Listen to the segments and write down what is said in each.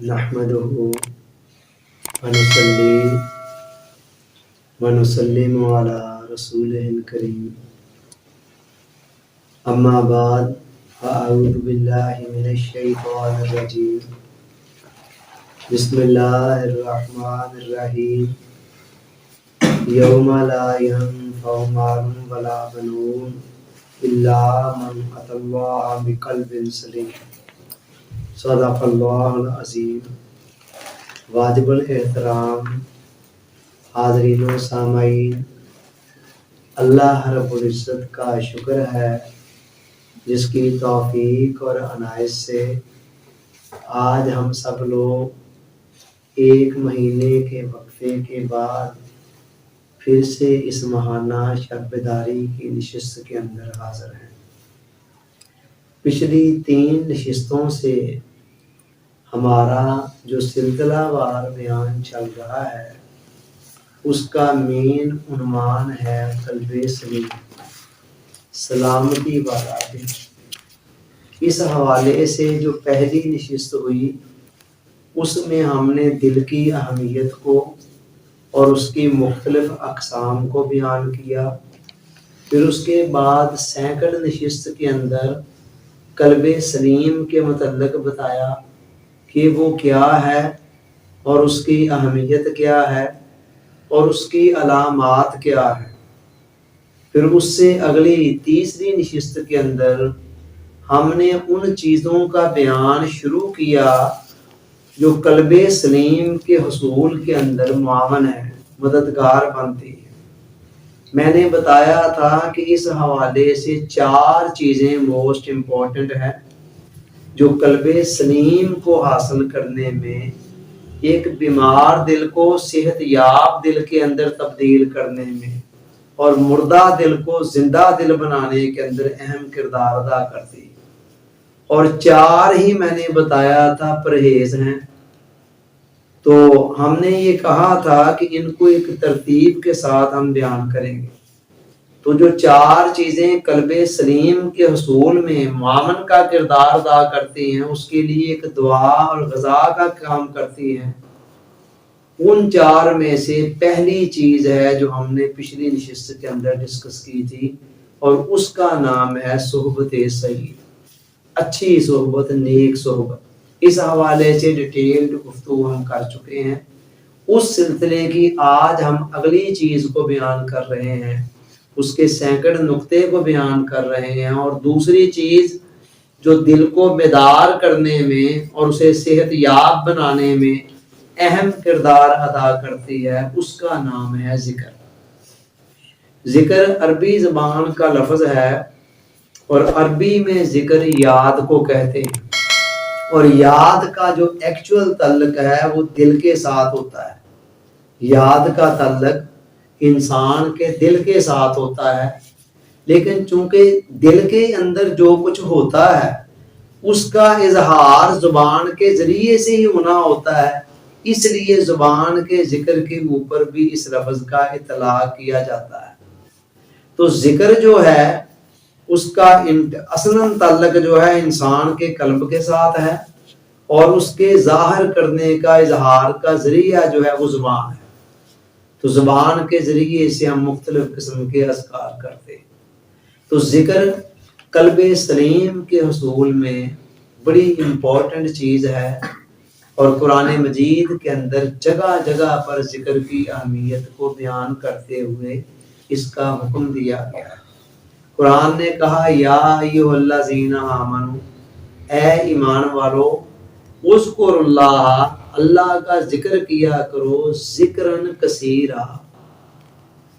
نحمده ونصلي ونسلم على رسوله الكريم أما بعد فأعوذ بالله من الشيطان الرجيم بسم الله الرحمن الرحيم يوم لا ينفع مال ولا بنون إلا من أتى الله بقلب سليم صدق اللہ العظیم۔ واجب الاحترام حاضرین و سامعین، اللہ رب العزت کا شکر ہے جس کی توفیق اور عنایت سے آج ہم سب لوگ ایک مہینے کے وقفے کے بعد پھر سے اس ماہانہ شب بیداری کی نشست کے اندر حاضر ہیں۔ پچھلی 3 نشستوں سے ہمارا جو سلسلہ وار بیان چل رہا ہے اس کا مین عنوان ہے قلب سلیم، سلامتی والا دل۔ اس حوالے سے جو پہلی نشست ہوئی اس میں ہم نے دل کی اہمیت کو اور اس کی مختلف اقسام کو بیان کیا۔ پھر اس کے بعد سیکنڈ نشست کے اندر قلب سلیم کے متعلق بتایا کہ وہ کیا ہے اور اس کی اہمیت کیا ہے اور اس کی علامات کیا ہے۔ پھر اس سے اگلی تیسری نشست کے اندر ہم نے ان چیزوں کا بیان شروع کیا جو قلب سلیم کے حصول کے اندر معاون ہے، مددگار بنتی ہے۔ میں نے بتایا تھا کہ اس حوالے سے 4 چیزیں موسٹ امپورٹنٹ ہیں جو قلب سلیم کو حاصل کرنے میں، ایک بیمار دل کو صحت یاب دل کے اندر تبدیل کرنے میں اور مردہ دل کو زندہ دل بنانے کے اندر اہم کردار ادا کرتی ہے۔ اور 4 ہی میں نے بتایا تھا پرہیز ہیں۔ تو ہم نے یہ کہا تھا کہ ان کو ایک ترتیب کے ساتھ ہم بیان کریں گے۔ تو جو 4 چیزیں قلب سلیم کے حصول میں معاون کا کردار ادا کرتی ہیں، اس کے لیے ایک دعا اور غذا کا کام کرتی ہیں، ان 4 میں سے پہلی چیز ہے جو ہم نے پچھلی نشست کے اندر ڈسکس کی تھی، اور اس کا نام ہے صحبت صحیح، اچھی صحبت، نیک صحبت۔ اس حوالے سے ڈیٹیلڈ گفتگو ہم کر چکے ہیں۔ اس سلسلے کی آج ہم اگلی چیز کو بیان کر رہے ہیں، اس کے سیکنڈ نقطے کو بیان کر رہے ہیں، اور دوسری چیز جو دل کو بیدار کرنے میں اور اسے صحت یاب بنانے میں اہم کردار ادا کرتی ہے، اس کا نام ہے ذکر۔ ذکر عربی زبان کا لفظ ہے اور عربی میں ذکر یاد کو کہتے ہیں، اور یاد کا جو ایکچول تعلق ہے وہ دل کے ساتھ ہوتا ہے۔ یاد کا تعلق انسان کے دل کے ساتھ ہوتا ہے، لیکن چونکہ دل کے اندر جو کچھ ہوتا ہے اس کا اظہار زبان کے ذریعے سے ہی ہونا ہوتا ہے، اس لیے زبان کے ذکر کے اوپر بھی اس لفظ کا اطلاق کیا جاتا ہے۔ تو ذکر جو ہے اس کا اصلاً تعلق جو ہے انسان کے قلب کے ساتھ ہے، اور اس کے ظاہر کرنے کا، اظہار کا ذریعہ جو ہے وہ زبان ہے۔ تو زبان کے ذریعے سے ہم مختلف قسم کے اذکار کرتے ہیں۔ تو ذکر قلب سلیم کے حصول میں بڑی امپورٹنٹ چیز ہے، اور قرآن مجید کے اندر جگہ جگہ پر ذکر کی اہمیت کو بیان کرتے ہوئے اس کا حکم دیا گیا ہے۔ قرآن نے کہا یا ایھا الذین آمنوا، اے ایمان والو، اذکروا اللہ، اللہ کا ذکر کیا کرو، ذکرن کثیرا،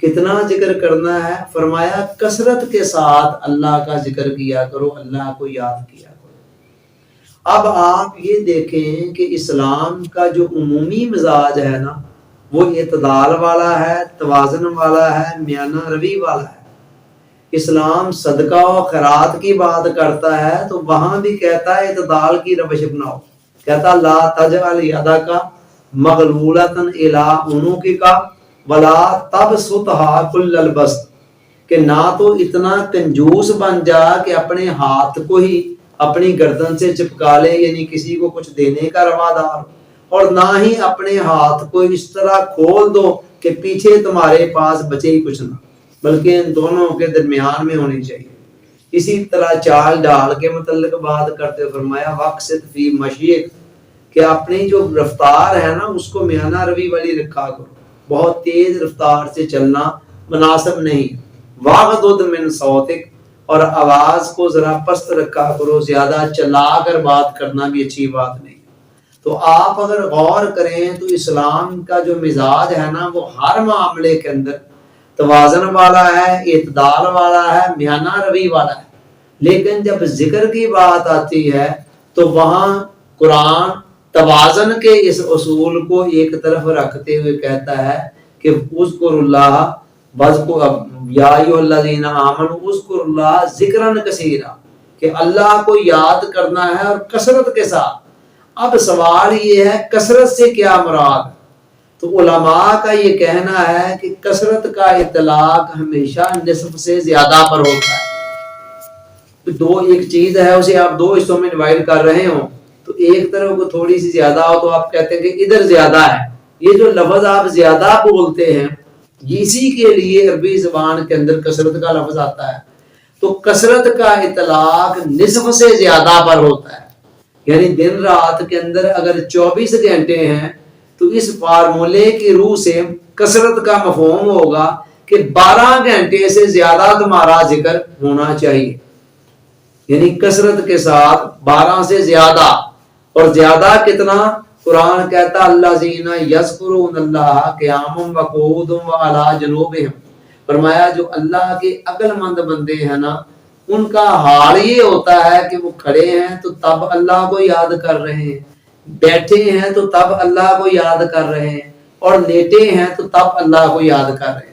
کتنا ذکر کرنا ہے؟ فرمایا کثرت کے ساتھ اللہ کا ذکر کیا کرو، اللہ کو یاد کیا کرو۔ اب آپ یہ دیکھیں کہ اسلام کا جو عمومی مزاج ہے نا، وہ اعتدال والا ہے، توازن والا ہے، میانہ روی والا ہے۔ اسلام صدقہ و خیرات کی بات کرتا ہے تو وہاں بھی کہتا ہے اعتدال کی روش اپناؤ، کہتا لا تجعل یدک مغلولۃ الی عنقک ولا تبسطھا کل البسط، کہ نہ تو اتنا کنجوس بن جا کہ اپنے ہاتھ کو ہی اپنی گردن سے چپکا لے، یعنی کسی کو کچھ دینے کا روادار، اور نہ ہی اپنے ہاتھ کو اس طرح کھول دو کہ پیچھے تمہارے پاس بچے ہی کچھ نہ، بلکہ ان دونوں کے درمیان میں ہونی چاہیے۔ اسی طرح چال ڈال کے متعلق بات کرتے فرمایا وقصد فی مشیک، کہ اپنی جو رفتار ہے نا اس کو میانہ روی والی رکھا کرو، بہت تیز رفتار سے چلنا مناسب نہیں۔ واغضض من صوتک، اور آواز کو ذرا پست رکھا کرو، زیادہ چلا کر بات کرنا بھی اچھی بات نہیں۔ تو آپ اگر غور کریں تو اسلام کا جو مزاج ہے نا وہ ہر معاملے کے اندر توازن والا ہے، اعتدال والا ہے، میانہ روی والا ہے۔ لیکن جب ذکر کی بات آتی ہے تو وہاں قرآن توازن کے اس اصول کو ایک طرف رکھتے ہوئے کہتا ہے کہ اذکر اللہ یا ایھا الذین آمنوا اذکروا اللہ ذکرا کثیرا، کہ اللہ کو یاد کرنا ہے اور کثرت کے ساتھ۔ اب سوال یہ ہے کثرت سے کیا مراد؟ تو علماء کا یہ کہنا ہے کہ کثرت کا اطلاق ہمیشہ نصف سے زیادہ پر ہوتا ہے۔ تو ایک چیز ہے اسے آپ دو حصوں میں ڈیوائڈ کر رہے ہوں تو ایک طرف کو تھوڑی سی زیادہ ہو تو آپ کہتے ہیں کہ ادھر زیادہ ہے۔ یہ جو لفظ آپ زیادہ بولتے ہیں اسی کے لیے عربی زبان کے اندر کثرت کا لفظ آتا ہے۔ تو کثرت کا اطلاق نصف سے زیادہ پر ہوتا ہے، یعنی دن رات کے اندر اگر 24 گھنٹے ہیں تو اس فارمولے کی روح سے کثرت کا مفہوم ہوگا کہ 12 گھنٹے سے زیادہ تمہارا ذکر ہونا چاہیے، یعنی کثرت کے ساتھ 12 سے زیادہ۔ اور زیادہ کتنا؟ قرآن کہتا الذین یذکرون اللہ قیاما وقعودا وعلی جنوبہم، فرمایا جو اللہ کے عقل مند بندے ہیں نا ان کا حال یہ ہوتا ہے کہ وہ کھڑے ہیں تو تب اللہ کو یاد کر رہے ہیں، بیٹھے ہیں تو تب اللہ کو یاد کر رہے ہیں، اور لیٹے ہیں تو تب اللہ کو یاد کر رہے ہیں۔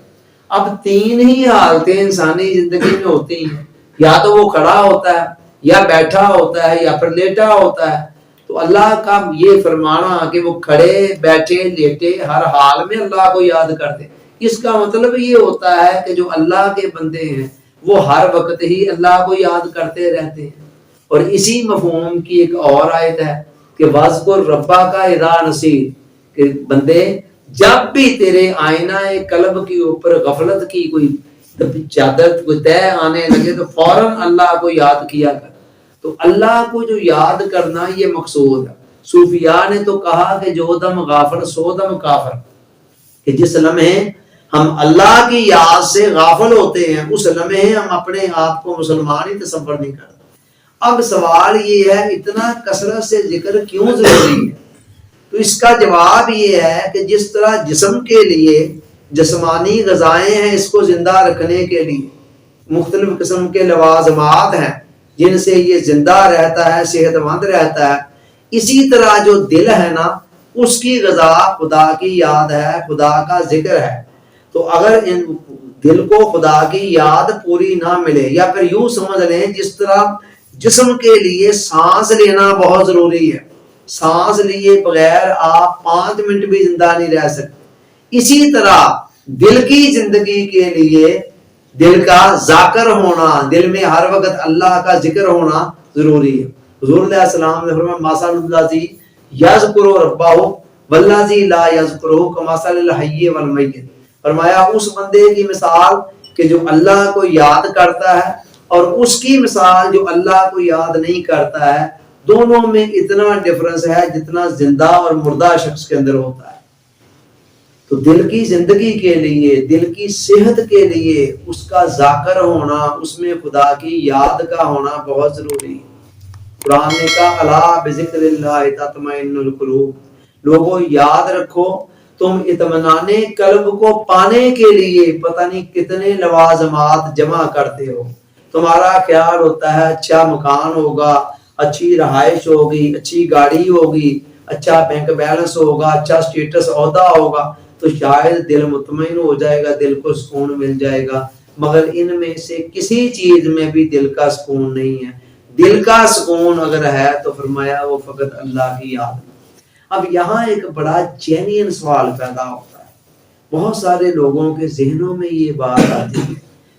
اب تین ہی حالتیں انسانی زندگی میں ہوتی ہیں، یا تو وہ کھڑا ہوتا ہے، یا بیٹھا ہوتا ہے، یا پھر لیٹا ہوتا ہے۔ تو اللہ کا یہ فرمانا کہ وہ کھڑے بیٹھے لیٹے ہر حال میں اللہ کو یاد کرتے، اس کا مطلب یہ ہوتا ہے کہ جو اللہ کے بندے ہیں وہ ہر وقت ہی اللہ کو یاد کرتے رہتے ہیں۔ اور اسی مفہوم کی ایک اور آیت ہے کہ وَاذْكُرْ رَبَّكَ اِذَا نَسِيتَ، کہ بندے جب بھی تیرے آئینہ قلب کے اوپر غفلت کی کوئی چادر کوئی طے آنے لگے تو فوراً اللہ کو یاد کیا کر۔ تو اللہ کو جو یاد کرنا یہ مقصود ہے۔ صوفیاء نے تو کہا کہ جو دم غافل سو دم کافر، کہ جس لمحے ہم اللہ کی یاد سے غافل ہوتے ہیں اس لمحے ہم اپنے آپ کو مسلمان ہی تصور نہیں کرتے۔ اب سوال یہ ہے اتنا کثرت سے ذکر کیوں ضروری ہے؟ تو اس کا جواب یہ ہے کہ جس طرح جسم کے لیے جسمانی غذائیں ہیں اس کو زندہ رکھنے کے لیے مختلف قسم کے لوازمات ہیں جن سے یہ زندہ رہتا ہے، صحت مند رہتا ہے، اسی طرح جو دل ہے نا اس کی غذا خدا کی یاد ہے، خدا کا ذکر ہے۔ تو اگر ان دل کو خدا کی یاد پوری نہ ملے، یا پھر یوں سمجھ لیں جس طرح جسم کے لیے سانس لینا بہت ضروری ہے، سانس لیے بغیر آپ 5 منٹ بھی زندہ نہیں رہ سکتے، اسی طرح دل کی زندگی کے لیے دل کا ذاکر ہونا، دل میں ہر وقت اللہ کا ذکر ہونا ضروری ہے۔ حضور علیہ السلام نے فرمایا مثل الذی یذکر ربہ والذی لا یذکرہ کمثل الحی والمیت، فرمایا اس بندے کی مثال کہ جو اللہ کو یاد کرتا ہے اور اس کی مثال جو اللہ کو یاد نہیں کرتا ہے، دونوں میں اتنا ڈفرنس ہے جتنا زندہ اور مردہ شخص کے اندر ہوتا ہے۔ تو دل کی زندگی کے لیے، دل کی صحت کے لیے اس کا ذاکر ہونا، اس میں خدا کی یاد کا ہونا بہت ضروری ہے۔ قرآن نے کہا الا بذکر اللہ تطمئن القلوب، لوگوں یاد رکھو تم اطمینان قلب کو پانے کے لیے پتہ نہیں کتنے لوازمات جمع کرتے ہو۔ تمہارا خیال ہوتا ہے اچھا مکان ہوگا، اچھی رہائش ہوگی، اچھی گاڑی ہوگی، اچھا بینک بیلنس ہوگا، اچھا سٹیٹس عہدہ ہوگا تو شاید دل مطمئن ہو جائے گا، دل کو سکون مل جائے گا، مگر ان میں سے کسی چیز میں بھی دل کا سکون نہیں ہے۔ دل کا سکون اگر ہے تو فرمایا وہ فقط اللہ کی یاد ہے۔ اب یہاں ایک بڑا جینین سوال پیدا ہوتا ہے، بہت سارے لوگوں کے ذہنوں میں یہ بات آتی ہے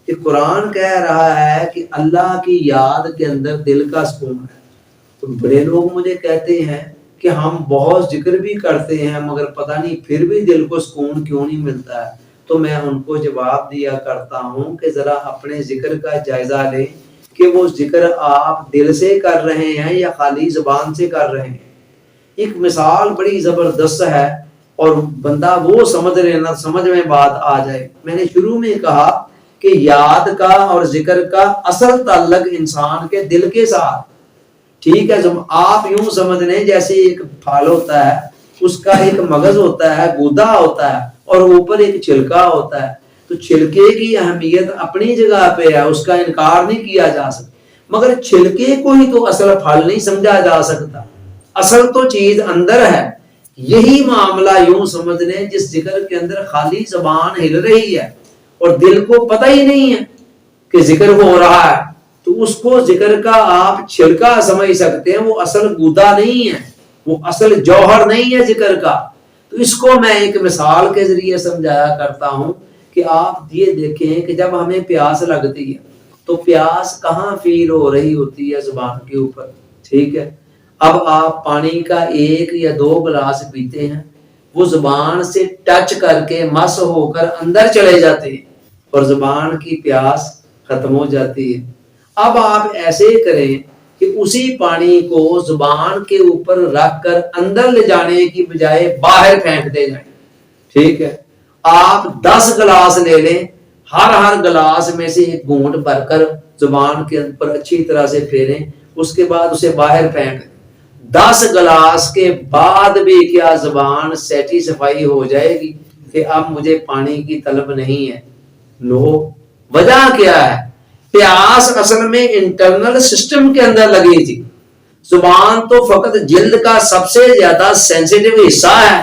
کہ کہ قرآن کہہ رہا ہے کہ اللہ کی یاد کے اندر دل کا سکون ہے. تو بڑے لوگ مجھے کہتے ہیں کہ ہم بہت ذکر بھی کرتے ہیں مگر پتہ نہیں پھر بھی دل کو سکون کیوں نہیں ملتا ہے. تو میں ان کو جواب دیا کرتا ہوں کہ ذرا اپنے ذکر کا جائزہ لیں کہ وہ ذکر آپ دل سے کر رہے ہیں یا خالی زبان سے کر رہے ہیں. ایک مثال بڑی زبردست ہے اور بندہ وہ سمجھ لینا، سمجھ میں بات آ جائے. میں نے شروع میں کہا کہ یاد کا اور ذکر کا اصل تعلق انسان کے دل کے ساتھ. ٹھیک ہے، جب آپ یوں سمجھ لیں جیسے ایک پھل ہوتا ہے، اس کا ایک مغز ہوتا ہے، گودا ہوتا ہے اور اوپر ایک چھلکا ہوتا ہے. تو چھلکے کی اہمیت اپنی جگہ پہ ہے، اس کا انکار نہیں کیا جا سکتا، مگر چھلکے کو ہی تو اصل پھل نہیں سمجھا جا سکتا. اصل تو چیز اندر ہے. یہی معاملہ یوں سمجھ لیں جس ذکر کے اندر خالی زبان ہل رہی ہے اور دل کو پتہ ہی نہیں ہے کہ ذکر ہو رہا ہے، تو اس کو ذکر کا آپ چھلکا سمجھ سکتے ہیں. وہ اصل گودا نہیں ہے، وہ اصل جوہر نہیں ہے ذکر کا. تو اس کو میں ایک مثال کے ذریعے سمجھایا کرتا ہوں کہ آپ یہ دیکھیں کہ جب ہمیں پیاس لگتی ہے تو پیاس کہاں فیل ہو رہی ہوتی ہے؟ زبان کے اوپر. ٹھیک ہے، اب آپ پانی کا 1 یا 2 گلاس پیتے ہیں، وہ زبان سے ٹچ کر کے مس ہو کر اندر چلے جاتے ہیں اور زبان کی پیاس ختم ہو جاتی ہے. اب آپ ایسے کریں کہ اسی پانی کو زبان کے اوپر رکھ کر اندر لے جانے کی بجائے باہر پھینک دے جائیں. ٹھیک ہے، آپ 10 گلاس لے لیں، ہر گلاس میں سے ایک گھونٹ بھر کر زبان کے اوپر اچھی طرح سے پھیریں، اس کے بعد اسے باہر پھینک دیں. 10 گلاس کے بعد بھی کیا زبان سیٹیسفائی ہو جائے گی کہ اب مجھے پانی کی طلب نہیں ہے؟ نو. وجہ کیا ہے؟ پیاس اصل میں انٹرنل سسٹم کے اندر لگی تھی. زبان تو فقط جلد کا سب سے زیادہ سینسیٹیو حصہ ہے.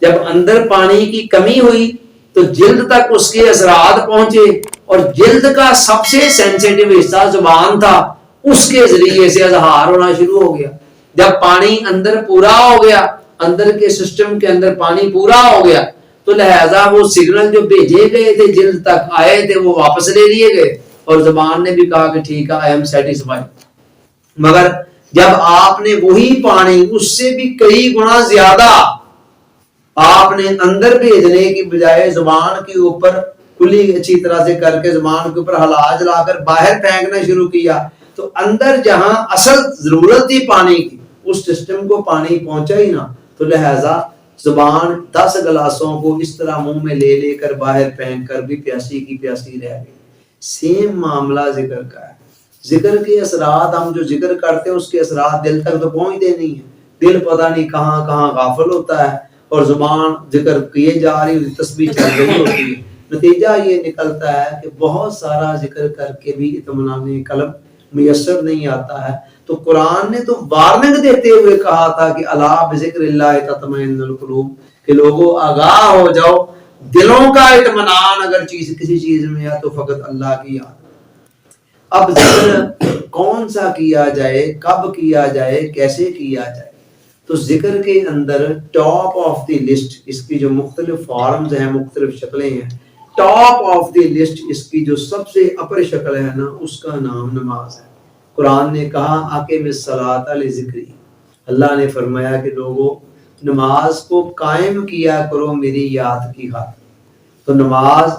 جب اندر پانی کی کمی ہوئی تو جلد تک اس کے اثرات پہنچے اور جلد کا سب سے سینسیٹیو حصہ زبان تھا، اس کے ذریعے سے اظہار ہونا شروع ہو گیا. جب پانی اندر پورا ہو گیا، اندر کے سسٹم کے اندر پانی پورا ہو گیا، تو لہذا وہ سگنل جو بھیجے گئے تھے جلد تک آئے تھے وہ واپس لے لیے گئے اور زبان نے بھی کہا کہ ٹھیک ہے، آئی ایم سیٹسفائی. مگر جب آپ نے وہی پانی اس سے بھی کئی گنا زیادہ آپ نے اندر بھیجنے کی بجائے زبان کے اوپر کلی اچھی طرح سے کر کے زبان کے اوپر ہلا جلا کر باہر پھینکنا شروع کیا، تو اندر جہاں اصل ضرورت تھی پانی کی اس سسٹم کو پانی پہنچا ہی نہ. تو لہذا زبان 10 گلاسوں کو اس طرح منہ میں لے لے کر باہر پھینک کر بھی پیاسی کی پیاسی رہ گئی. سیم معاملہ ذکر کا ہے. ذکر کے اثرات، ہم جو ذکر کرتے ہیں اس کے اثرات دل تک تو پہنچتے نہیں ہیں. دل پتہ نہیں کہاں کہاں غافل ہوتا ہے اور زبان ذکر کیے جا رہی ہوتی، تسبیح چل رہی ہوتی ہے. نتیجہ یہ نکلتا ہے کہ بہت سارا ذکر کر کے بھی اطمینان قلب میسر نہیں آتا ہے. تو قرآن نے تو وارننگ دیتے ہوئے کہا تھا کہ الا بذکر اللہ تطمئن القلوب، کہ لوگوں آگاہ ہو جاؤ، دلوں کا اطمینان اگر کسی چیز میں ہے تو فقط اللہ کی یاد. اب ذکر کون سا کیا جائے، کب کیا جائے، کیسے کیا جائے؟ تو ذکر کے اندر ٹاپ آف دی لسٹ، اس کی جو مختلف فارمز ہیں، مختلف شکلیں ہیں، ٹاپ آف دی لسٹ اس کی جو سب سے اپر شکل ہے نا، اس کا نام نماز ہے. قرآن نے کہا اقیم الصلاۃ لذکری، اللہ نے فرمایا کہ لوگوں نماز کو قائم کیا کرو میری یاد کی خاطر. تو نماز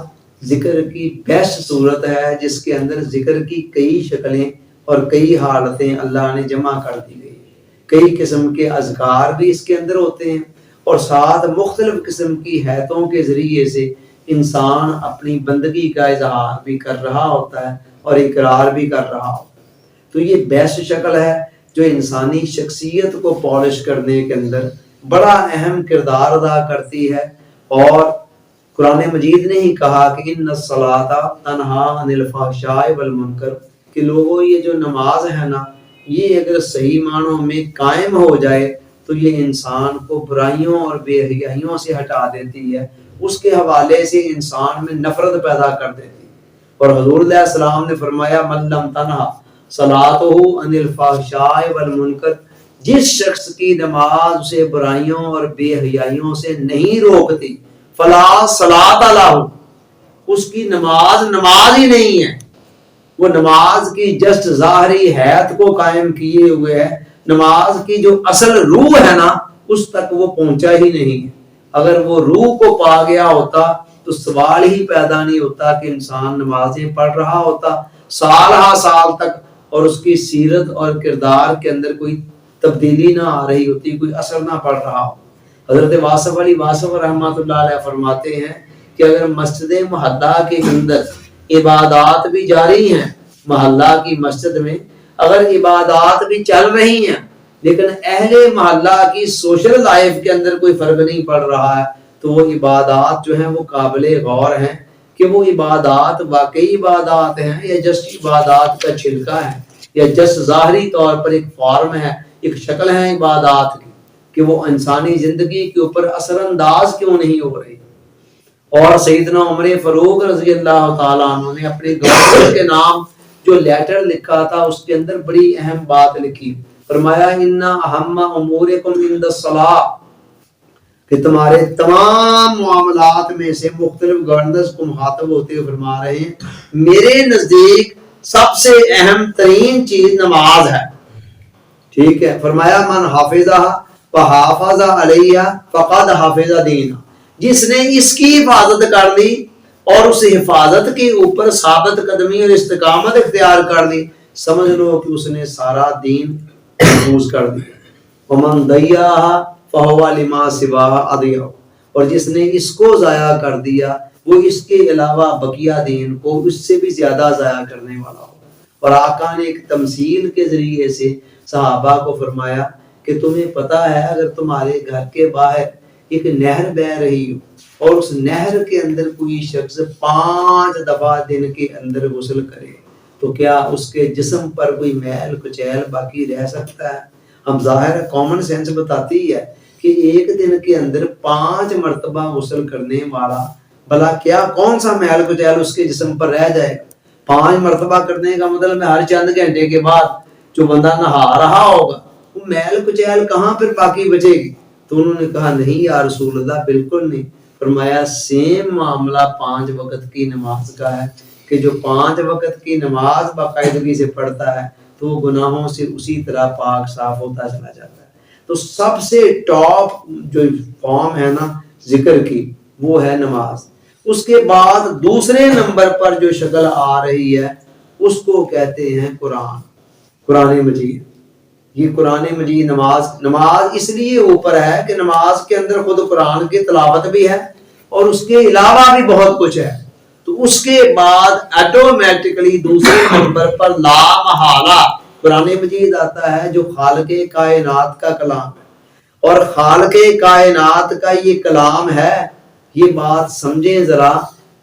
ذکر کی بیسٹ صورت ہے جس کے اندر ذکر کی کئی شکلیں اور کئی حالتیں اللہ نے جمع کر دی گئی. کئی قسم کے اذکار بھی اس کے اندر ہوتے ہیں اور ساتھ مختلف قسم کی حیتوں کے ذریعے سے انسان اپنی بندگی کا اظہار بھی کر رہا ہوتا ہے اور اقرار بھی کر رہا ہوتا ہے. تو یہ بیسٹ شکل ہے جو انسانی شخصیت کو پالش کرنے کے اندر بڑا اہم کردار ادا کرتی ہے. اور قرآن مجید نے ہی کہا کہ ان الصلاۃ تنہا عن الفحشاء والمنکر، کہ لوگوں یہ جو نماز ہے نا، یہ اگر صحیح معنوں میں قائم ہو جائے تو یہ انسان کو برائیوں اور بے حیائیوں سے ہٹا دیتی ہے، اس کے حوالے سے انسان میں نفرت پیدا کر دیتی ہے. اور حضور علیہ السلام نے فرمایا من لم تنہا صلاتہ عن الفحشاء والمنکر، جس شخص کی نماز اسے برائیوں اور بے حیائیوں سے نہیں روکتی، فلا صلاۃ لہ، اس کی نماز ہی نہیں ہے، وہ نماز کی جسٹ ظاہری حیت کو قائم کیے ہوئے ہے، نماز کی جو اصل روح ہے نا اس تک وہ پہنچا ہی نہیں ہے۔ اگر وہ روح کو پا گیا ہوتا تو سوال ہی پیدا نہیں ہوتا کہ انسان نمازیں پڑھ رہا ہوتا سال ہا سال تک اور اس کی سیرت اور کردار کے اندر کوئی تبدیلی نہ آ رہی ہوتی، کوئی اثر نہ پڑ رہا ہو۔ حضرت واصف علی واصف رحمۃ اللہ علیہ فرماتے ہیں کہ اگر مسجد محلہ کے اندر عبادات بھی جاری ہیں، محلہ کی مسجد میں اگر عبادات بھی چل رہی ہیں لیکن اہل محلہ کی سوشل لائف کے اندر کوئی فرق نہیں پڑ رہا ہے تو وہ عبادات جو ہیں وہ قابل غور ہیں کہ وہ عبادات واقعی عبادات ہیں یا جسٹ عبادات کا چھلکا ہے یا جسٹ ظاہری طور پر ایک فارم ہے، ایک شکل ہے عبادات کی کہ وہ انسانی زندگی کے اوپر اثر انداز کیوں نہیں ہو رہی۔ اور سیدنا عمر فاروق رضی اللہ تعالیٰ عنہ نے اپنے گورنر کے نام جو لیٹر لکھا تھا اس کے اندر بڑی اہم بات لکھی، فرمایا اِنَّ أَهَمَّ أُمُورِكُمْ عِنْدَ الصَّلَاةِ، کہ تمہارے تمام معاملات میں سے مختلف گورنرز کو مخاطب ہوتے ہوئے فرما رہے ہیں میرے نزدیک سب سے اہم ترین چیز نماز ہے، ٹھیک ہے۔ فرمایا من حافظہ فحافظ علیہ فقد حافظ دینہ، جس نے اس کی حفاظت کر لی اور اس حفاظت کے اوپر ثابت قدمی اور استقامت اختیار کر لی، سمجھ لو کہ اس نے سارا دین محفوظ کر دیا۔ ومن ضیعہ فہو لما سواہ اضیع، اور جس نے اس کو ضائع کر دیا وہ اس کے علاوہ بقیہ دین کو اس سے بھی زیادہ ضائع کرنے والا ہو۔ اور آقا نے ایک تمثیل کے ذریعے سے صحابہ کو فرمایا کہ تمہیں پتہ ہے اگر تمہارے گھر کے باہر ایک نہر بہ رہی ہو اور اس نہر کے اندر کوئی شخص 5 دفعہ دن کے اندر غسل کرے تو کیا اس کے جسم پر کوئی میل کچیل باقی رہ سکتا ہے؟ ہم ظاہر کامن سینس بتاتی ہے کہ ایک دن کے اندر 5 مرتبہ غسل کرنے والا بھلا کیا کون سا میل کچیل اس کے جسم پر رہ جائے گا؟ 5 مرتبہ کرنے کا مطلب ہے ہر چند گھنٹے کے بعد جو بندہ نہا رہا ہوگا وہ میل کچیل کہاں پھر باقی بچے گی؟ تو انہوں نے کہا نہیں یا رسول اللہ بالکل نہیں۔ فرمایا سیم معاملہ 5 وقت کی نماز کا ہے کہ جو 5 وقت کی نماز باقاعدگی سے پڑھتا ہے تو وہ گناہوں سے اسی طرح پاک صاف ہوتا چلا جاتا ہے۔ تو سب سے ٹاپ جو فارم ہے نا ذکر کی وہ ہے نماز۔ اس کے بعد دوسرے نمبر پر جو شکل آ رہی ہے اس کو کہتے ہیں قرآن مجید۔ یہ قرآن مجید نماز اس لیے اوپر ہے کہ نماز کے اندر خود قرآن کی تلاوت بھی ہے اور اس کے علاوہ بھی بہت کچھ ہے۔ تو اس کے بعد آٹومیٹکلی دوسرے نمبر پر لا محالہ قرآن مجید آتا ہے جو خالق کائنات کا کلام ہے، اور خالق کائنات کا یہ کلام ہے۔ یہ بات سمجھیں ذرا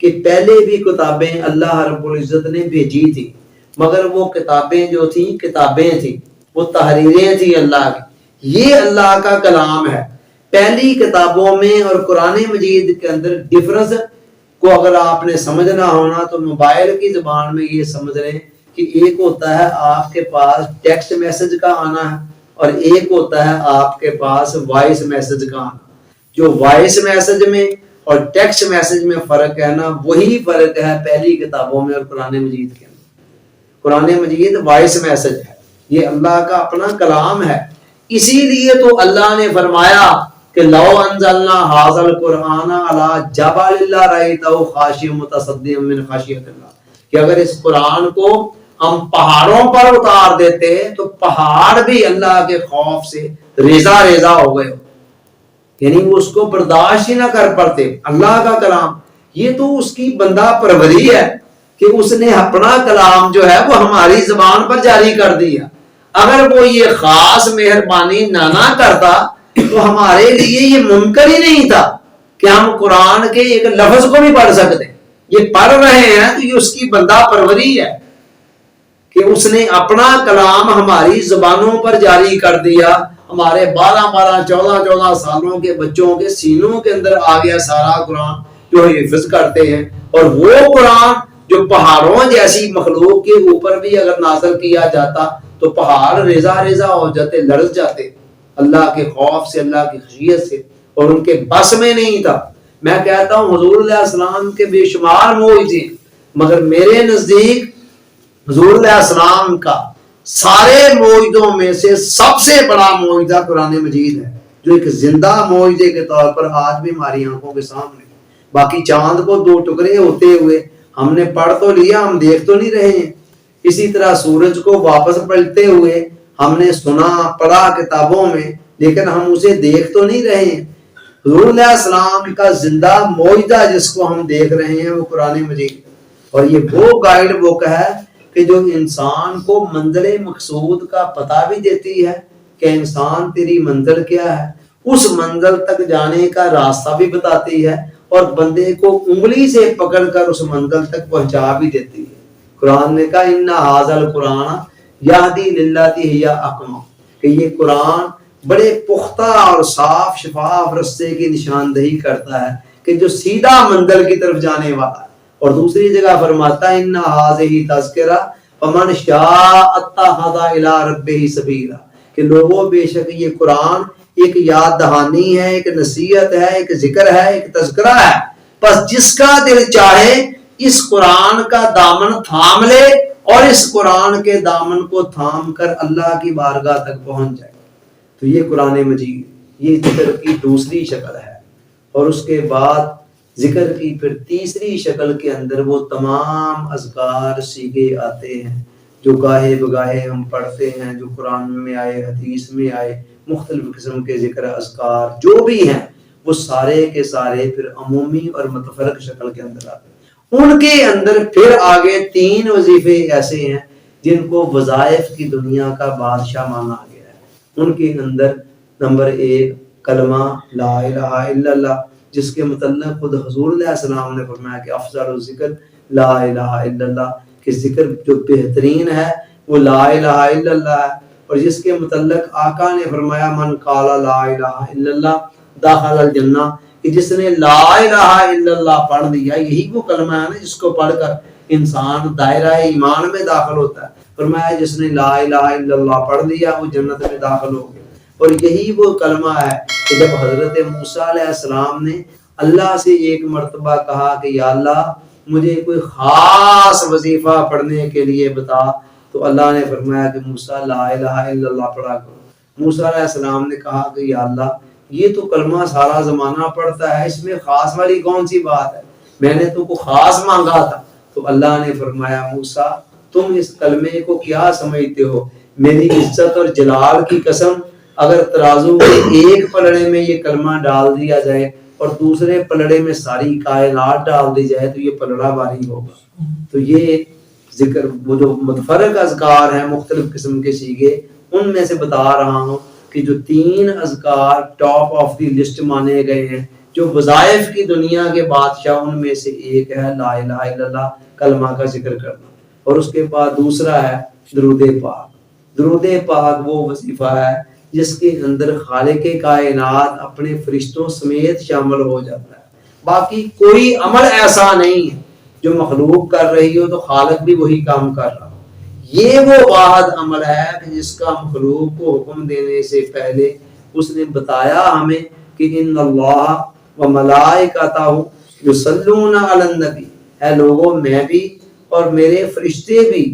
کہ پہلے بھی کتابیں اللہ رب العزت نے بھیجی تھی مگر وہ کتابیں جو تھیں کتابیں تھیں، وہ تحریریں تھیں اللہ کی، یہ اللہ کا کلام ہے۔ پہلی کتابوں میں اور قرآن مجید کے اندر ڈفرنس کو اگر آپ نے سمجھنا ہونا تو موبائل کی زبان میں یہ سمجھ رہے ہیں کہ ایک ہوتا ہے آپ کے پاس ٹیکسٹ میسج کا آنا ہے اور ایک ہوتا ہے آپ کے پاس وائس میسج کا آنا۔ جو وائس میسج میں اور ٹیکسٹ میسج میں فرق ہے نا وہی فرق ہے پہلی کتابوں میں اور قرآن مجید کے اندر۔ قرآن مجید وائس میسج ہے، یہ اللہ کا اپنا کلام ہے۔ اسی لیے تو اللہ نے فرمایا کہ لو انزلنا ھذا القرآن علی جبل لرأیتہ خاشعا متصدعا من خشیۃ اللہ، کہ اگر اس قرآن کو ہم پہاڑوں پر اتار دیتے تو پہاڑ بھی اللہ کے خوف سے ریزہ ریزہ ہو گئے، یعنی وہ اس کو برداشت ہی نہ کر پاتے۔ اللہ کا کلام یہ تو اس کی بندہ پروری ہے کہ اس نے اپنا کلام جو ہے وہ ہماری زبان پر جاری کر دیا۔ اگر وہ یہ خاص مہربانی نہ کرتا تو ہمارے لیے یہ ممکن ہی نہیں تھا کہ ہم قرآن کے ایک لفظ کو بھی پڑھ سکتے۔ یہ پڑھ رہے ہیں تو یہ اس کی بندہ پروری ہے کہ اس نے اپنا کلام ہماری زبانوں پر جاری کر دیا۔ ہمارے 12-14 سالوں کے بچوں کے سینوں کے اندر آ گیا سارا قرآن جو حفظ کرتے ہیں، اور وہ قرآن جو پہاڑوں جیسی مخلوق کے اوپر بھی اگر نازل کیا جاتا تو پہاڑ ریزہ ریزہ ہو جاتے، لرز جاتے اللہ کے خوف سے، اللہ کی خشیت سے، اور ان کے بس میں نہیں تھا۔ میں کہتا ہوں حضور علیہ السلام کے بے شمار معجزے، مگر میرے نزدیک حضور علیہ السلام کا سارے معجزوں میں سے سب سے بڑا معجزہ قرآن مجید ہے، جو ایک زندہ معجزے کے طور پر آج بھی ہماری آنکھوں کے سامنے۔ باقی چاند کو 2 ٹکڑے ہوتے ہوئے ہم نے پڑھ تو لیا، ہم دیکھ تو نہیں رہے ہیں۔ اسی طرح سورج کو واپس پلٹتے ہوئے ہم نے سنا پڑھا کتابوں میں، لیکن ہم اسے دیکھ تو نہیں رہے ہیں۔ حضور علیہ السلام کا زندہ معجزہ جس کو ہم دیکھ رہے ہیں وہ قرآن مجید، اور یہ وہ گائیڈ بک ہے کہ جو انسان کو منزل مقصود کا پتہ بھی دیتی ہے کہ انسان تیری منزل کیا ہے، اس منزل تک جانے کا راستہ بھی بتاتی ہے، اور بندے کو انگلی سے پکڑ کر اس منزل تک پہنچا بھی دیتی ہے۔ قرآن نے کہا ان ھذا القرآن یہدی للتی ہی اقوم، کہ یہ قرآن بڑے پختہ اور صاف شفاف رستے کی نشاندہی کرتا ہے کہ جو سیدھا منزل کی طرف جانے والا ہے۔ اور دوسری جگہ فرماتا ہے ان ھذہ تذکرہ فمن شاء اتخذ الی ربہ سبیلا، کہ لوگوں بے شک یہ قرآن ایک یاد دہانی ہے، ایک نصیحت ہے، ایک ذکر ہے، ایک تذکرہ ہے، بس جس کا دل چاہے اس قرآن کا دامن تھام لے اور اس قرآن کے دامن کو تھام کر اللہ کی بارگاہ تک پہنچ جائے۔ تو یہ قرآن مجید یہ ذکر کی دوسری شکل ہے، اور اس کے بعد ذکر کی پھر تیسری شکل کے اندر وہ تمام اذکار سیگے آتے ہیں جو گاہے بگاہے ہم پڑھتے ہیں، جو قرآن میں آئے، حدیث میں آئے، مختلف قسم کے ذکر اذکار جو بھی ہیں وہ سارے کے سارے پھر عمومی اور متفرق شکل کے اندر آتے ہیں۔ ان کے اندر پھر آگے 3 وظیفے ایسے ہیں جن کو وظائف کی دنیا کا بادشاہ مانا گیا ہے۔ ان کے اندر نمبر 1 کلمہ لا الہ الا اللہ، جس کے متعلق خود حضور علیہ السلام نے فرمایا کہ افضل الذکر لا الہ الا اللہ، کہ ذکر جو بہترین ہے وہ لا الہ الا اللہ ہے، اور جس کے متعلق آقا نے فرمایا من قال لا الہ الا اللہ دخل الجنہ، کہ جس نے لا الہ الا اللہ پڑھ لیا، یہی وہ کلمہ ہے نا جس کو پڑھ کر انسان دائرہ ایمان میں داخل ہوتا ہے۔ فرمایا جس نے لا الہ الا اللہ پڑھ لیا وہ جنت میں داخل ہو گیا۔ اور یہی وہ کلمہ ہے کہ جب حضرت موسیٰ علیہ السلام نے اللہ سے ایک مرتبہ کہا کہ یا اللہ مجھے کوئی خاص وظیفہ پڑھنے کے لیے بتا، تو اللہ نے فرمایا کہ موسیٰ لا الہ الا اللہ پڑھا کرو۔ موسیٰ علیہ السلام نے کہا کہ یا اللہ یہ تو کلمہ سارا زمانہ پڑھتا ہے، اس میں خاص والی کون سی بات ہے، میں نے تو کو خاص مانگا تھا۔ تو اللہ نے فرمایا موسیٰ تم اس کلمے کو کیا سمجھتے ہو، میری عزت اور جلال کی قسم، اگر ترازو کے ایک پلڑے میں یہ کلمہ ڈال دیا جائے اور دوسرے پلڑے میں ساری کائنات ڈال دی جائے تو یہ پلڑا بھاری ہوگا۔ تو یہ ذکر وہ جو متفرق اذکار ہیں مختلف قسم کے سیگے، ان میں سے بتا رہا ہوں کہ جو 3 اذکار ٹاپ آف دی لسٹ مانے گئے ہیں جو وظائف کی دنیا کے بادشاہ، ان میں سے ایک ہے لا الہ الا اللہ کلمہ کا ذکر کرنا، اور اس کے بعد دوسرا ہے درود پاک۔ درود پاک وہ وظیفہ ہے جس کے اندر خالق کائنات اپنے فرشتوں سمیت شامل ہو جاتا ہے۔ باقی کوئی عمل ایسا نہیں ہے جو مخلوق کر رہی ہو تو خالق بھی وہی کام کر رہا ہو۔ یہ وہ واحد عمل ہے کہ جس کا مخلوق کو حکم دینے سے پہلے اس نے بتایا ہمیں کہ ان اللہ و ملائکتہ یصلون علی النبی، اے لوگوں میں بھی اور میرے فرشتے بھی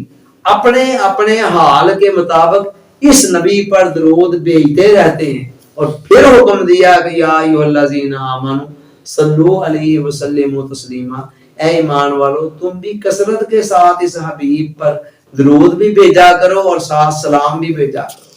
اپنے اپنے حال کے مطابق اس نبی پر درود بھیجتے رہتے ہیں، اور پھر حکم دیا کہ یا ایھا الذین آمنوا صلوا علیہ وسلموا تسلیما، اے ایمان والو تم بھی کثرت کے ساتھ اس حبیب پر درود بھی بھیجا کرو اور ساتھ سلام بھی بھیجا کرو۔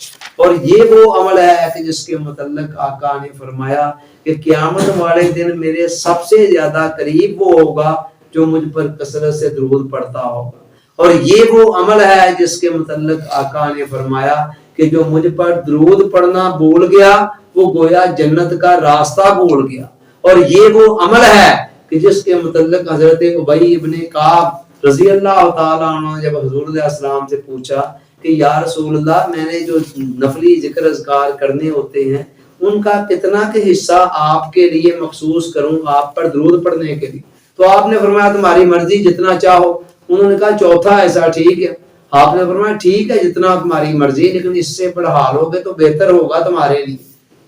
اور یہ وہ عمل ہے کہ جس کے متعلق آقا نے فرمایا کہ قیامت والے دن میرے سب سے زیادہ قریب وہ ہوگا جو مجھ پر کثرت سے درود پڑھتا ہوگا۔ اور یہ وہ عمل ہے جس کے متعلق آقا نے فرمایا کہ جو مجھ پر درود پڑھنا بھول گیا وہ گویا جنت کا راستہ بھول گیا۔ اور یہ وہ عمل ہے کہ جس کے متعلق حضرت ابی ابن کعب رضی اللہ تعالیٰ عنہ جب حضور علیہ السلام سے پوچھا کہ یا رسول اللہ میں نے جو نفلی ذکر اذکار کرنے ہوتے ہیں ان کا کتنا کہ حصہ آپ کے لیے مخصوص کروں آپ پر درود پڑھنے کے لیے، تو آپ نے فرمایا تمہاری مرضی جتنا چاہو۔ انہوں نے کہا چوتھا ایسا ٹھیک ہے۔ آپ نے فرمایا ٹھیک ہے جتنا تمہاری مرضی، لیکن اس سے بڑھا لو گے تو بہتر ہوگا تمہارے لیے۔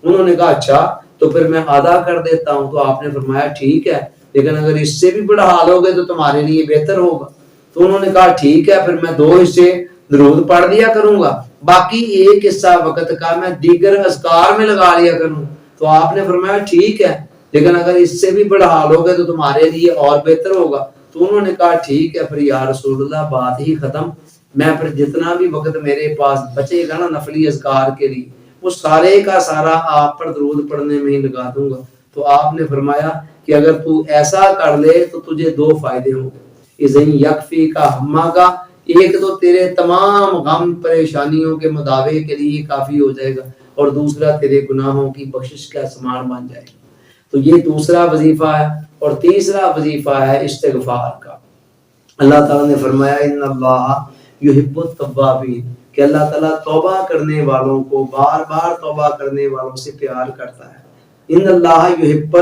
انہوں نے کہا اچھا، تو تو پھر میں آدھا کر دیتا ہوں. تو آپ نے فرمایا ٹھیک ہے لیکن اگر اس سے بھی بڑا حال ہوگا تو تمہارے لیے بہتر ہوگا. تو انہوں نے کہا ٹھیک ہے پھر میں 2 حصے درود پڑھ لیا کروں گا, باقی ایک حصہ وقت کا میں دیگر اذکار میں لگا لیا کروں. تو آپ نے فرمایا ٹھیک ہے لیکن اگر اس سے بھی بڑا حال ہوگا تو تمہارے لیے اور بہتر ہوگا. تو انہوں نے کہا ٹھیک ہے پھر یا رسول اللہ بات ہی ختم, میں پھر جتنا بھی وقت میرے پاس بچے گا نا نفلی اذکار کے لیے وہ سارے کا سارا آپ پر درود پڑھنے میں ہی لگا دوں گا. تو آپ نے فرمایا کہ اگر تو ایسا کر لے تو تجھے 2 فائدے ہوں گے. اذن یکفی کا ہما کا, ایک تو تیرے تمام غم پریشانیوں کے مداوے کے لیے کافی ہو جائے گا, اور دوسرا تیرے گناہوں کی بخشش کا سامان بن جائے گا. تو یہ دوسرا وظیفہ ہے. اور تیسرا وظیفہ ہے استغفار کا. اللہ تعالیٰ نے فرمایا ان اللہ یحب التوابین, کہ اللہ تعالیٰ توبہ کرنے والوں کو, بار بار توبہ کرنے والوں سے پیار کرتا ہے. ان اللہ یحب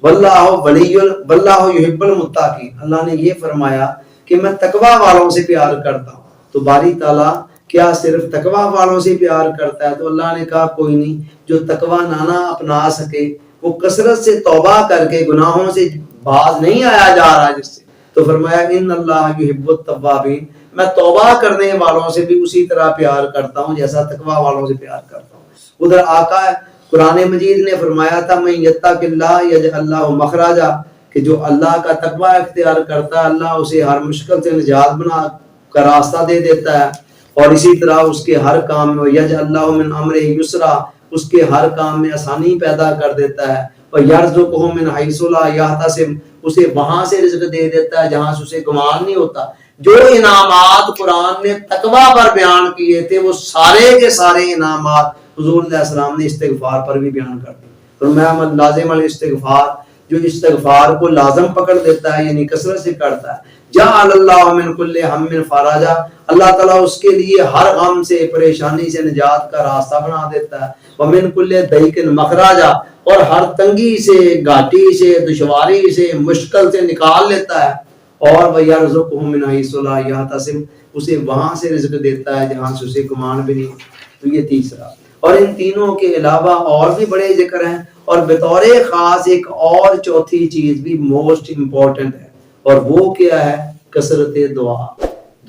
واللہ یحب المتقین, اللہ نے یہ فرمایا کہ میں تقوی والوں سے پیار کرتا ہوں. تو باری تعالیٰ کیا صرف تقوی والوں سے پیار کرتا ہے؟ تو اللہ نے کہا کوئی نہیں, جو تقوی نانا اپنا سکے وہ کثرت سے توبہ کر کے گناہوں سے باز نہیں آیا جا رہا جس سے, تو فرمایا ان اللہ یحب التوابین, میں توبہ کرنے والوں سے بھی اسی طرح پیار کرتا ہوں جیسا تقوی والوں سے پیار کرتا ہوں. ادھر آقا قرآن مجید نے فرمایا تھا من یتق اللہ یجعل لہ مخرجا, کہ جو اللہ کا تقوی اختیار کرتا ہے اللہ اسے ہر مشکل سے نجات بنا کا راستہ دے دیتا ہے, اور اسی طرح اس کے ہر کام میں یجعل لہ من امرہ یسرا, اس کے ہر کام میں آسانی پیدا کر دیتا ہے. اور یرزقہ من حیث لا یحتسب, اسے وہاں سے رزق دے دیتا ہے جہاں سے اسے گمان نہیں ہوتا. جو انعامات قرآن نے تقوی پر بیان کیے تھے وہ سارے کے سارے انعامات حضور علیہ السلام نے استغفار پر بھی بیان کر دی. فرمایا لازم الاستغفار, جو استغفار کو لازم پکڑ دیتا ہے یعنی کثرت سے کرتا ہے, جعل اللہ من کل ہم فرجا, اللہ تعالیٰ اس کے لیے ہر غم سے پریشانی سے نجات کا راستہ بنا دیتا ہے. ومن کل ضیق مخرجا, اور ہر تنگی سے, گھاٹی سے, دشواری سے, مشکل سے نکال لیتا ہے. اور وَيَرْزُقْهُ مِنْ حَيْثُ لَا يَحْتَسِبْ, اسے وہاں سے رزق دیتا ہے جہاں سے اسے گمان بھی نہیں. تو یہ تیسرا. اور ان تینوں کے علاوہ اور بھی بڑے ذکر ہیں, اور بطور خاص ایک اور چوتھی چیز بھی موسٹ امپورٹنٹ ہے, اور وہ کیا ہے؟ کثرت دعا.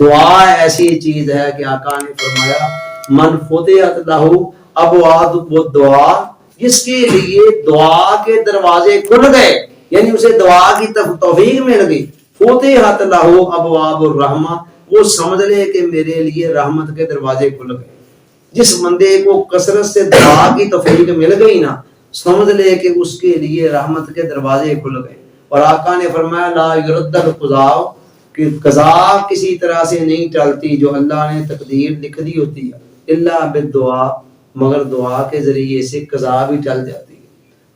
دعا ایسی چیز ہے کہ آقا نے فرمایا من فتحت لہ ابواب الدعا, جس کے لیے دعا کے دروازے کھل گئے یعنی اسے دعا کی توفیق مل گئی. فتحت لہ ابواب الرحمہ, وہ سمجھ لے کہ میرے لیے رحمت کے دروازے کھل گئے. جس بندے کو کثرت سے دعا کی توفیق مل گئی نا, سمجھ لے کہ اس کے لیے رحمت کے دروازے کھل گئے. اور آقا نے فرمایا لا یرد القضاء, کہ قضا کسی طرح سے نہیں ٹلتی جو اللہ نے تقدیر لکھ دی ہوتی ہے, الا بالدعاء, مگر دعا کے ذریعے سے قضا بھی ٹل جاتی ہے.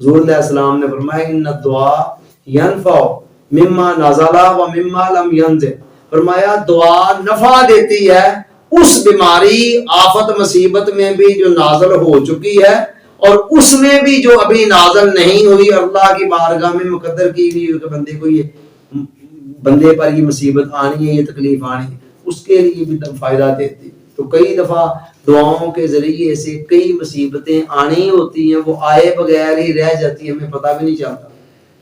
حضور علیہ السلام نے فرمایا ان الدعاء ينفع مما نزل و مما لم ينزل, فرمایا دعا نفع دیتی ہے اس بیماری آفت مصیبت میں بھی جو نازل ہو چکی ہے, اور اس میں بھی جو ابھی نازل نہیں ہوئی, اللہ کی بارگاہ میں مقدر کی گئی کہ بندے کو یہ بندے پر یہ مصیبت آنی ہے, یہ تکلیف آنی ہے, اس کے لیے بھی فائدہ دیتی. تو کئی دفعہ دعاؤں کے ذریعے سے کئی مصیبتیں آنی ہوتی ہیں, وہ آئے بغیر ہی رہ جاتی ہیں, ہمیں پتہ بھی نہیں چلتا.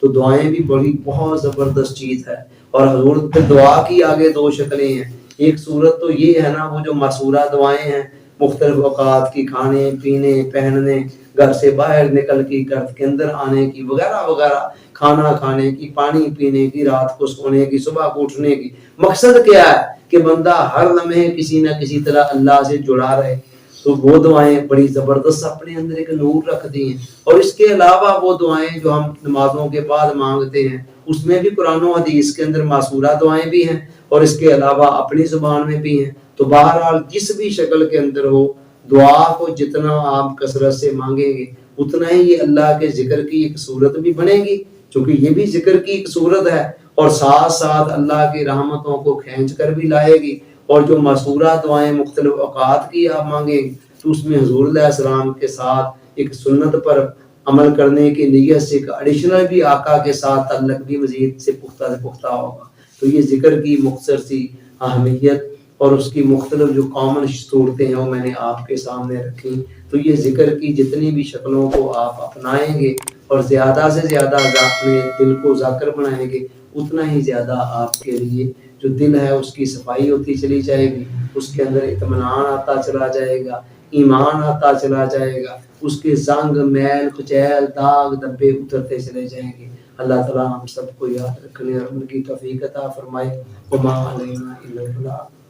تو دعائیں بھی بڑی بہت زبردست چیز ہے. اور حضور پھر دعا کی آگے 2 شکلیں ہیں. ایک صورت تو یہ ہے نا, وہ جو مسورہ دعائیں ہیں مختلف اوقات کی, کھانے پینے, پہننے, گھر سے باہر نکل کی, گھر کے اندر آنے کی, وغیرہ وغیرہ, کھانا کھانے کی, پانی پینے کی, رات کو سونے کی, صبح کو اٹھنے کی. مقصد کیا ہے کہ بندہ ہر لمحے کسی نہ کسی طرح اللہ سے جڑا رہے. تو وہ دعائیں بڑی زبردست اپنے اندر ایک نور رکھتی ہیں. اور اس کے علاوہ وہ دعائیں جو ہم نمازوں کے بعد مانگتے ہیں اس میں بھی قرآن و حدیث کے اندر معصورہ دعائیں بھی ہیں, اور اس کے علاوہ اپنی زبان میں بھی ہیں. تو بہرحال جس بھی شکل کے اندر ہو, دعا کو جتنا آپ کثرت سے مانگیں گے اتنا ہی یہ اللہ کے ذکر کی ایک صورت بھی بنے گی, چونکہ یہ بھی ذکر کی ایک صورت ہے, اور ساتھ ساتھ اللہ کی رحمتوں کو کھینچ کر بھی لائے گی. اور جو مسورہ دعائیں مختلف اوقات کی آپ مانگیں گے تو اس میں حضور علیہ السلام کے ساتھ ایک سنت پر عمل کرنے کی نیت سے ایک ایڈیشنل بھی آقا کے ساتھ تعلق بھی مزید سے پختہ ہوگا. تو یہ ذکر کی مختصر سی اہمیت اور اس کی مختلف جو کامن صورتیں ہیں وہ میں نے آپ کے سامنے رکھی. تو یہ ذکر کی جتنی بھی شکلوں کو آپ اپنائیں گے اور زیادہ سے زیادہ اپنے دل کو ذاکر بنائیں گے اتنا ہی زیادہ آپ کے لیے جو دل ہے اس کی صفائی ہوتی چلی جائے گی، اس کے اندر اطمینان آتا چلا جائے گا، ایمان آتا چلا جائے گا، اس کے زنگ میل کچیل داغ دبے اترتے چلے جائیں گے۔ اللہ تعالیٰ ہم سب کو یاد رکھنے اور ان کی توفیق عطا فرمائے۔ وما علینا الا البلاغ۔